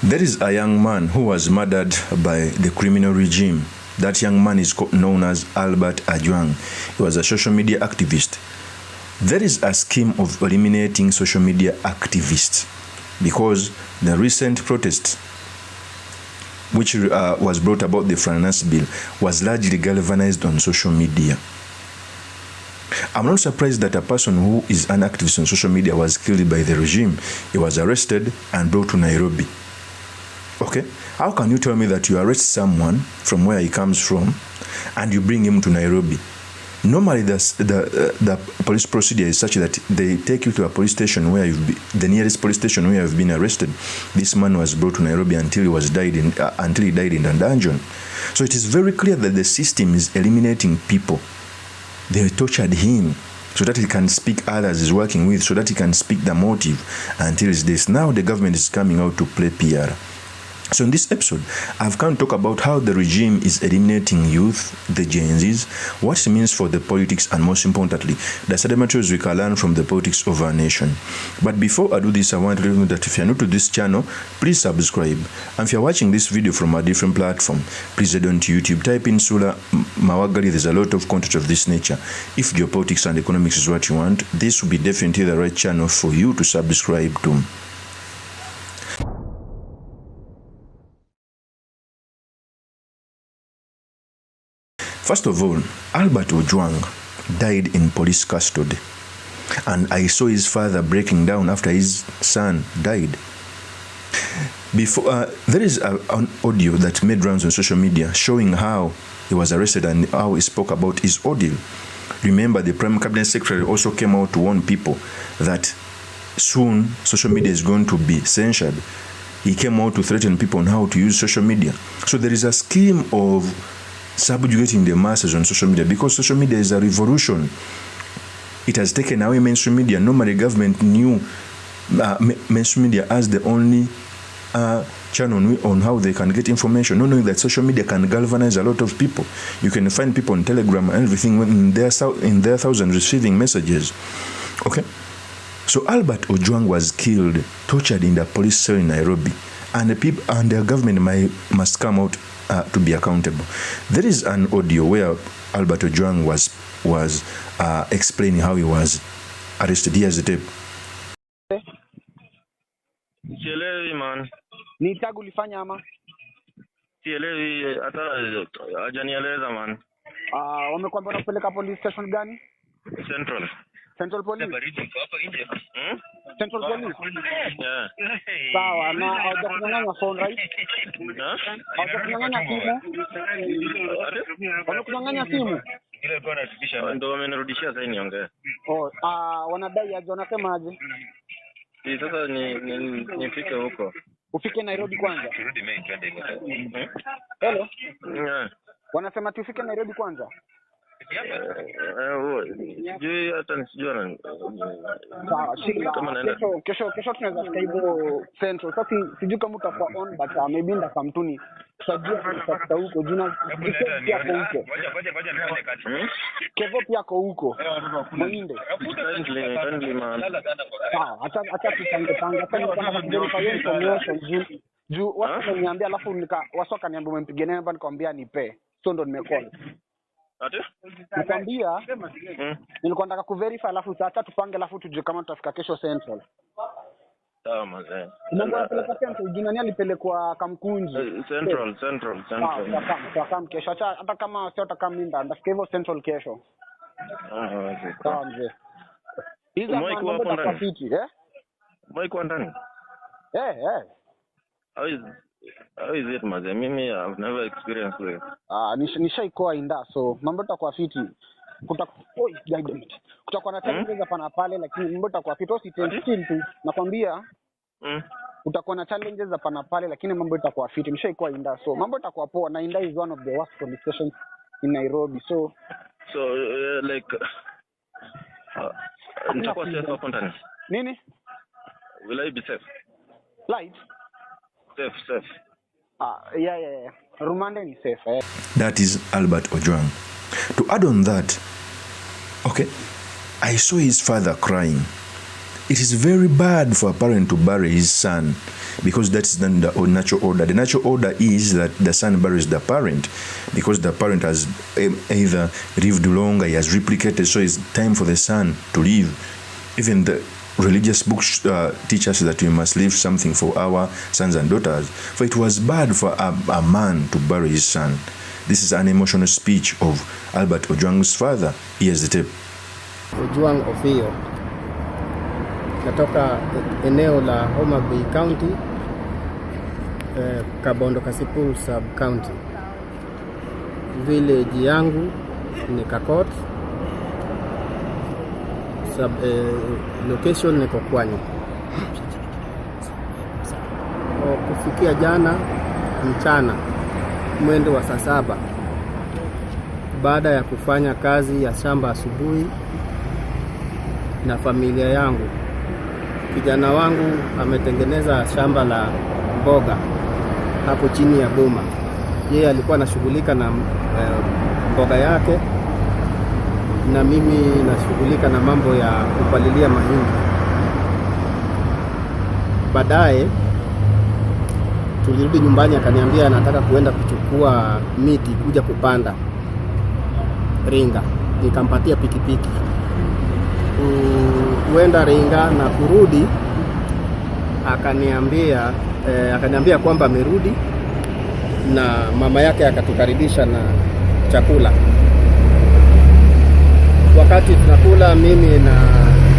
There is a young man who was murdered by the criminal regime. That young man is known as Albert OJWANG. He was a social media activist. There is a scheme of eliminating social media activists because the recent protest which was brought about the finance bill was largely galvanized on social media. I'm not surprised that a person who is an activist on social media was killed by the regime. He was arrested and brought to Nairobi. Okay? How can you tell me that you arrest someone from where he comes from and you bring him to Nairobi? Normally, the police procedure is such that they take you to a police station where the nearest police station where you've been arrested. This man was brought to Nairobi until he died in a dungeon. So it is very clear that the system is eliminating people. They tortured him so that he can speak others he's working with, so that he can speak the motive until it's this. Now the government is coming out to play PR. So in this episode, I've come to talk about how the regime is eliminating youth, the Gen Zs, what it means for the politics, and most importantly, the sedimentaries we can learn from the politics of our nation. But before I do this, I want to let you know that if you're new to this channel, please subscribe. And if you're watching this video from a different platform, please head on to YouTube, type in Sula Mawagali. There's a lot of content of this nature. If geopolitics and economics is what you want, this will be definitely the right channel for you to subscribe to. First of all, Albert OJWANG died in police custody, and I saw his father breaking down after his son died. There is an audio that made rounds on social media showing how he was arrested and how he spoke about his ordeal. Remember, the Prime Cabinet Secretary also came out to warn people that soon social media is going to be censored. He came out to threaten people on how to use social media. So there is a scheme of subjugating the masses on social media, because social media is a revolution. It has taken away mainstream media. Normally, government knew mainstream media as the only channel on how they can get information, not knowing that social media can galvanize a lot of people. You can find people on Telegram and everything in their thousands receiving messages. Okay, so Albert OJWANG was killed, tortured in the police cell in Nairobi, and the people and their government must come out to be accountable. There is an audio where Albert OJWANG was explaining how he was arrested. Here's the tape. Sielewi man. Ni tagu ulifanya ama? Sielewi hata hajanieleza man. Wamekwambia unapeleka police station gani? Central Police. Central Police. Yeah. Sawa, na hawajakunyang'anya phone right? Hawajakunyang'anya simu? Wamekunyang'anya simu? Ile bwana tukisha ndio wamenirudishia sasa niongee. Wanadai aje, wanasema aje? Sasa nifike huko. Ufike Nairobi kwanza. Turudi Mei twende huko. Hello? Yeah. Wanasema tufike Nairobi kwanza. Sijui hata nisijua kesho tunaweza fika hivyo Central. Sasa sijui kama utakuwa on, but maybe ndakamtuni tutajua tutafika huko jina pia kwa huko. Ngoja nifanye kazi. Kevo pia kwa huko Mwinde. Kindly man. Acha tupanga sasa nitaka kuverify information juu watu wananiambia, alafu wasoka niambia umempigania hapa, nikamwambia nipe, so ndo nimecall. Nikwambia nilikuwa nataka kuverify, alafu sasa tupange, alafu tujue kama tutafika kesho Central. Sawa mzee. Mungu apeleka Central, jina nani alipelekwa Kamkunji? Central. Kama kesho, hata kama sio kama minda ndafika hivyo Central kesho. Okay. Sawa mzee. Hizo mambo tutafiti Mike ndani. How is it mzee? Mimi I've never experienced this. Nishaikoa inda, so mambo itakuwa fiti. Kutakuwa na challenges hapa na pale, lakini mambo itakuwa fiti. Usitension tu. Nakwambia utakuwa na challenges hapa na pale, lakini mambo itakuwa fiti. Nishaikoa inda, so mambo itakuwa poa. Na Inda is one of the worst police stations in Nairobi. So like nitakuwa safe hapo ndani. Nini? Will I be safe? Light? Safe. Yeah. Rumande is safe. That is Albert OJWANG. To add on that, okay, I saw his father crying. It is very bad for a parent to bury his son because that's the natural order. The natural order is that the son buries the parent because the parent has either lived longer, he has replicated, so it's time for the son to live. Even the religious books teach us that we must leave something for our sons and daughters. For it was bad for a man to bury his son. This is an emotional speech of Albert Ojwang's father. Here's the tape. Ojwang Ofio, natoka eneo la Homa Bay County, Kabondo Kasipul Sub County. Village yangu ni Kakot, sub location ni Kokwani. Kufikia jana mchana mwendo wa saa 7, baada ya kufanya kazi ya shamba asubuhi na familia yangu, kijana wangu ametengeneza shamba la mboga hapo chini ya boma. Yeye alikuwa anashughulika na mboga yake na mimi nashughulika na mambo ya kupalilia mahindi. Baadaye tulirudi nyumbani, akaniambia anataka kuenda kuchukua miti kuja kupanda Ringa. Nikampatia pikipiki kuenda Ringa na kurudi, akaniambia kwamba amerudi na mama yake akatukaribisha na chakula. Wakati tunakula, mimi na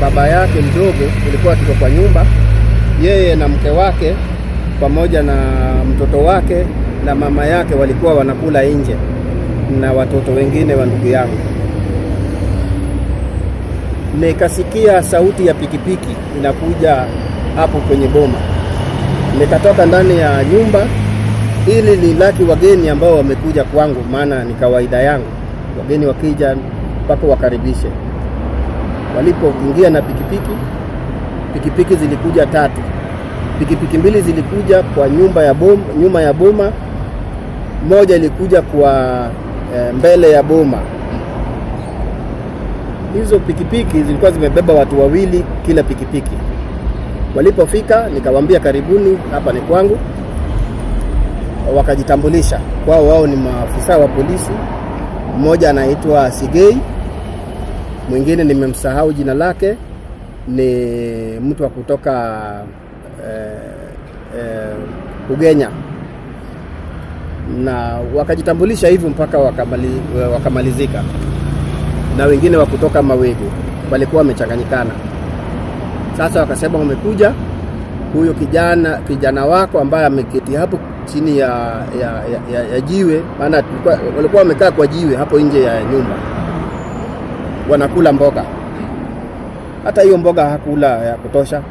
baba yake mdogo tulikuwa tuko kwa nyumba, yeye na mke wake pamoja na mtoto wake na mama yake walikuwa wanakula nje na watoto wengine wa ndugu yangu. Nikasikia sauti ya pikipiki inakuja hapo kwenye boma. Nikatoka ndani ya nyumba ili nilaki wageni ambao wamekuja kwangu, maana ni kawaida yangu wageni wakija mpaka wakaribishe. Walipoingia na pikipiki zilikuja 3. Pikipiki 2 zilikuja kwa nyuma ya boma, moja ilikuja kwa mbele ya boma. Hizo pikipiki zilikuwa zimebeba watu 2 kila pikipiki. Walipofika nikawaambia karibuni, hapa ni kwangu. Wakajitambulisha wao ni maafisa wa polisi. Mmoja anaitwa Sigei, mwingine nimemsahau jina lake, ni mtu wa kutoka Ugenya. Na wakajitambulisha hivyo mpaka wakamalizika. Na wengine wa kutoka Mawego walikuwa wamechanganyikana. Sasa wakasema wamekuja huyo kijana wako ambaye ameketi hapo chini ya jiwe, maana walikuwa wamekaa kwa jiwe hapo nje ya nyumba wanakula mboga. Hata hiyo mboga hakula ya kutosha.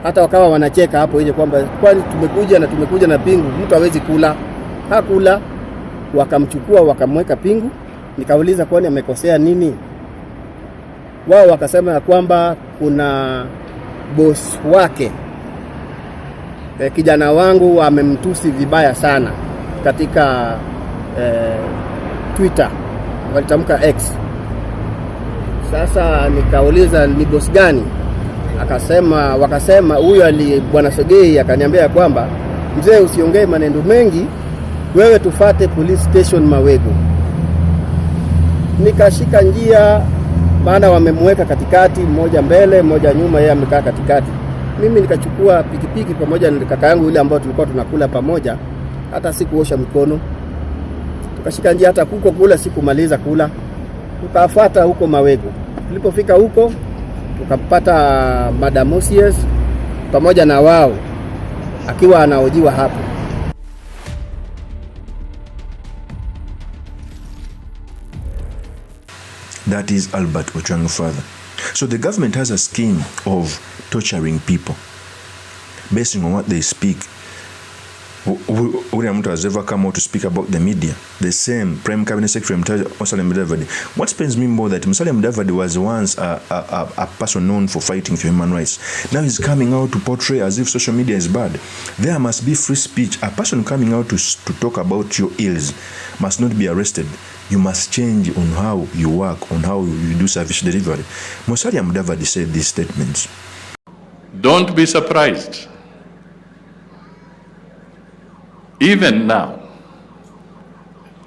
Hata wakawa wanacheka hapo nje kwamba kwani tumekuja na pingu, mtu hawezi kula. Hakula. Wakamchukua wakamweka pingu. Nikauliza kwani amekosea nini? Wao wakasema ya kwamba kuna boss wake, kijana wangu amemtusi vibaya sana katika Twitter, walitamka X. Sasa nikauliza ni boss gani? Wakasema huyo bwana Segei. Akaniambia kwamba mzee, usiongee maneno mengi, wewe tufate police station Mawego. Nikashika njia, maana wamemweka katikati, mmoja mbele mmoja nyuma, yeye amekaa katikati. Mimi nikachukua pikipiki pamoja na kaka yangu yule ambao tulikuwa tunakula pamoja, hata sikuosha mikono. Tukashika njia, hata kuko kula sikumaliza kula. Tukafuata huko Mawego. Tulipofika huko tukapata Madam Osies pamoja na wao akiwa anaojiwa hapo. That is Albert Ojwang's father. So the government has a scheme of torturing people based on what they speak. Ule mtu has ever come out to speak about the media. The same Prime Cabinet Secretary Musalia Mudavadi. What pains me more that Musalia Mudavadi was once a person known for fighting for human rights. Now he's coming out to portray as if social media is bad. There must be free speech. A person coming out to talk about your ills must not be arrested. You must change on how you work, on how you do service delivery. Musalia Mudavadi said these statements. Don't be surprised. Even now,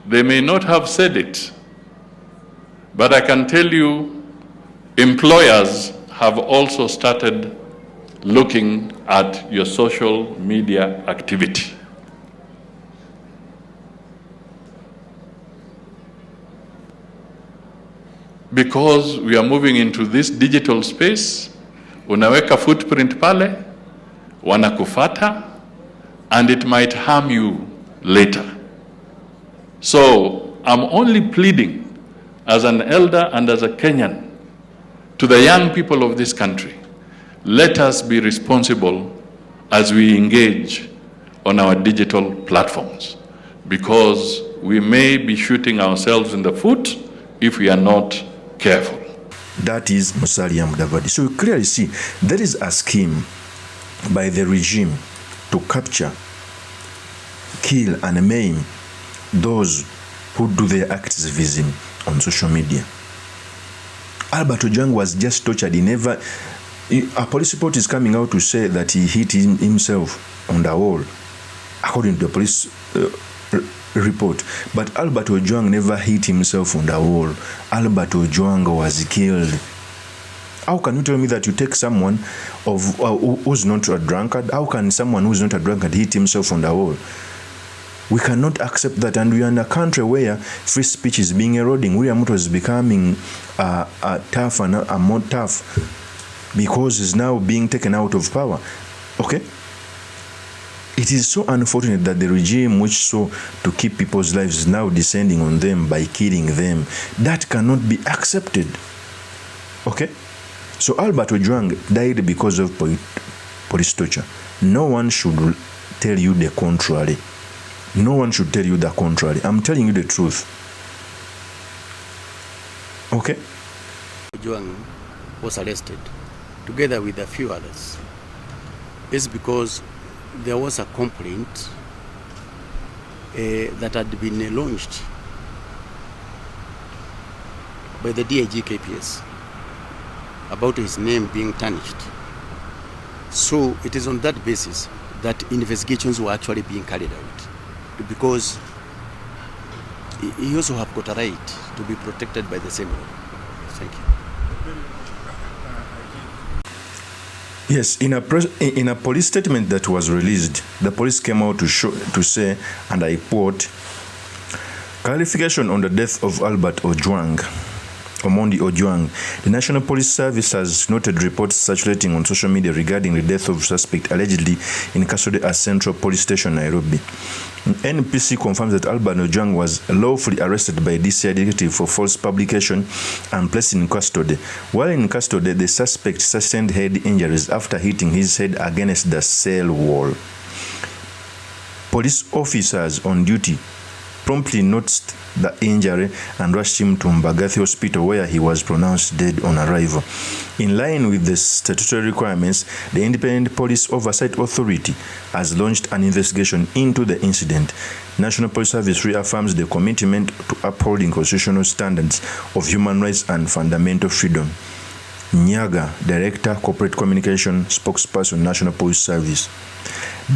they may not have said it, but I can tell you, employers have also started looking at your social media activity. Because we are moving into this digital space, unaweka footprint pale, wanakufata, and it might harm you later. So I'm only pleading as an elder and as a Kenyan to the young people of this country, let us be responsible as we engage on our digital platforms, because we may be shooting ourselves in the foot if we are not careful. That is Musalia Mudavadi. So you clearly see there is a scheme by the regime to capture, kill and maim those who do their activism on social media. Albert Ojwang was just tortured. A police report is coming out to say that he hit himself on the wall, according to the police report. But Albert Ojwang never hit himself on the wall. Albert Ojwang was killed. How can you tell me that you take someone who's not a drunkard? How can someone who's not a drunkard hit himself on the wall? We cannot accept that, and we are in a country where free speech is being eroding. William Ruto is becoming tough and more tough because he's now being taken out of power. Okay? It is so unfortunate that the regime which sought to keep people's lives is now descending on them by killing them. That cannot be accepted. Okay? So Albert Ojwang died because of police torture. No one should tell you the contrary. No one should tell you the contrary. I'm telling you the truth. Okay? Ojwang was arrested together with a few others. It's because there was a complaint that had been launched by the DIG KPS about his name being tarnished. So it is on that basis that investigations were actually being carried out, because he also have got a right to be protected by the same law. Thank you. Yes, in a police statement that was released, the police came out to say, and I quote, clarification on the death of Albert Ojwang. Omondi Ojwang. The National Police Service has noted reports circulating on social media regarding the death of suspect allegedly in custody at Central Police Station, Nairobi. NPC confirms that Albert Ojwang was lawfully arrested by DCI detective for false publication and placed in custody. While in custody, the suspect sustained head injuries after hitting his head against the cell wall. Police officers on duty promptly noticed the injury and rushed him to Mbagathi Hospital, where he was pronounced dead on arrival. In line with the statutory requirements, the Independent Police Oversight Authority has launched an investigation into the incident. National Police Service reaffirms the commitment to upholding constitutional standards of human rights and fundamental freedom. Nyaga, Director, Corporate Communication, Spokesperson, National Police Service.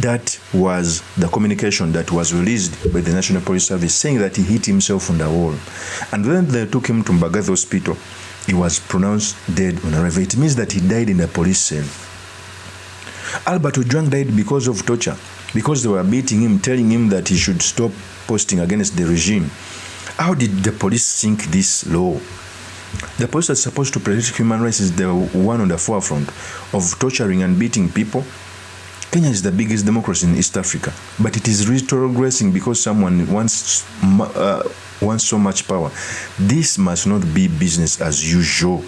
That was the communication that was released by the National Police Service, saying that he hit himself on the wall. And when they took him to Mbagathi Hospital, he was pronounced dead on arrival. It means that he died in a police cell. Albert Ojwang died because of torture, because they were beating him, telling him that he should stop posting against the regime. How did the police think this law? The police that's supposed to protect human rights is the one on the forefront of torturing and beating people. Kenya is the biggest democracy in East Africa, but it is retrogressing because someone wants so much power. This must not be business as usual.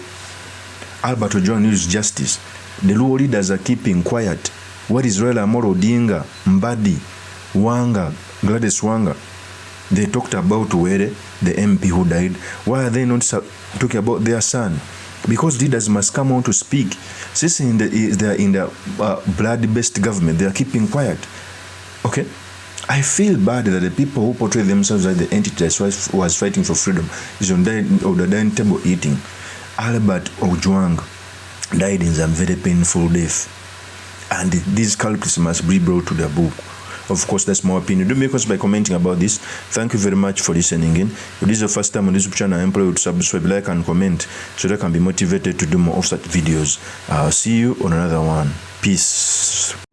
Albert Ojwang needs justice. The Luo leaders are keeping quiet. What is Raila Amolo Odinga, Mbadi, Wanga, Gladys Wanga? They talked about Were, the MP who died. Why are they not talking about their son? Because leaders must come on to speak. Since they are in the blood-based government, they are keeping quiet. Okay? I feel bad that the people who portray themselves as the entity that was fighting for freedom is on the dining table eating. Albert Ojwang died in some very painful death. and these culprits must be brought to the book. Of course, that's my opinion. Do make us by commenting about this. Thank you very much for listening in. If this is the first time on this channel, I implore you to subscribe, like, and comment so that I can be motivated to do more of such videos. I'll see you on another one. Peace.